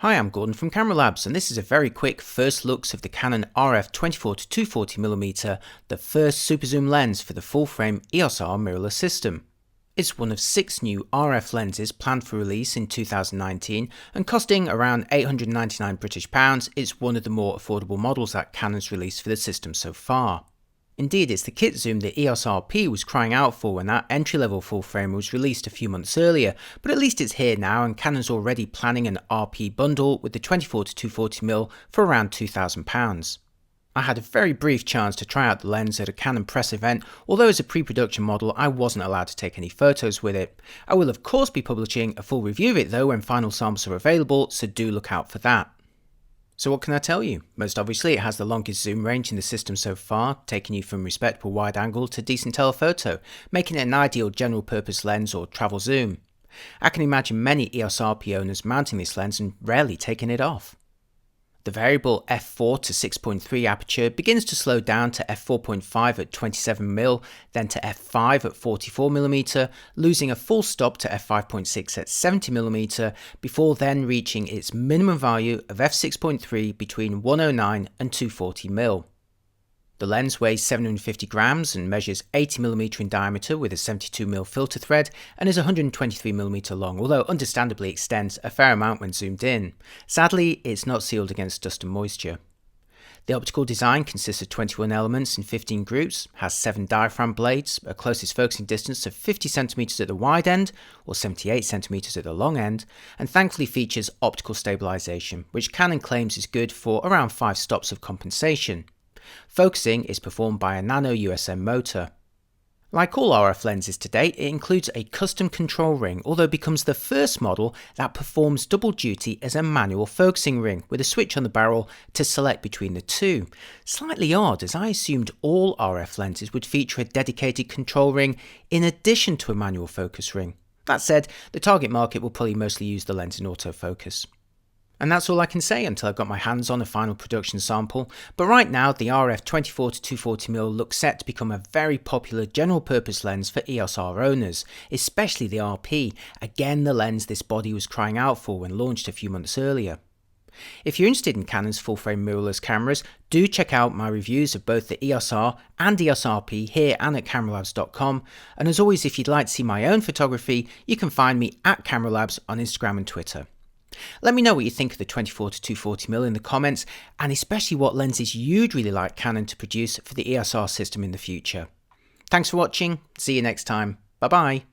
Hi, I'm Gordon from Camera Labs, and this is a very quick first looks of the Canon RF 24-240mm, the first super zoom lens for the full-frame EOS R mirrorless system. It's one of 6 new RF lenses planned for release in 2019, and costing around £899, it's one of the more affordable models that Canon's released for the system so far. Indeed, it's the kit zoom the EOS RP was crying out for when that entry-level full-frame was released a few months earlier, but at least it's here now, and Canon's already planning an RP bundle with the 24-240mm for around £2,000. I had a very brief chance to try out the lens at a Canon press event, although as a pre-production model I wasn't allowed to take any photos with it. I will of course be publishing a full review of it though when final samples are available, so do look out for that. So what can I tell you? Most obviously it has the longest zoom range in the system so far, taking you from respectable wide angle to decent telephoto, making it an ideal general purpose lens or travel zoom. I can imagine many EOS RP owners mounting this lens and rarely taking it off. The variable f4 to 6.3 aperture begins to slow down to f4.5 at 27mm, then to f5 at 44mm, losing a full stop to f5.6 at 70mm, before then reaching its minimum value of f6.3 between 109 and 240mm. The lens weighs 750 grams and measures 80mm in diameter with a 72mm filter thread and is 123mm long, although understandably extends a fair amount when zoomed in. Sadly, it's not sealed against dust and moisture. The optical design consists of 21 elements in 15 groups, has 7 diaphragm blades, a closest focusing distance of 50cm at the wide end or 78cm at the long end, and thankfully features optical stabilization, which Canon claims is good for around 5 stops of compensation. Focusing is performed by a nano USM motor. Like all RF lenses to date, it includes a custom control ring, although becomes the first model that performs double duty as a manual focusing ring with a switch on the barrel to select between the two. Slightly odd, as I assumed all RF lenses would feature a dedicated control ring in addition to a manual focus ring. That said, the target market will probably mostly use the lens in autofocus. And that's all I can say until I've got my hands on a final production sample, but right now the RF 24-240mm looks set to become a very popular general purpose lens for EOS R owners, especially the RP, again the lens this body was crying out for when launched a few months earlier. If you're interested in Canon's full-frame mirrorless cameras, do check out my reviews of both the EOS R and EOS RP here and at cameralabs.com, and as always, if you'd like to see my own photography, you can find me at cameralabs on Instagram and Twitter. Let me know what you think of the 24-240mm in the comments, and especially what lenses you'd really like Canon to produce for the EOS R system in the future. Thanks for watching, see you next time, bye bye.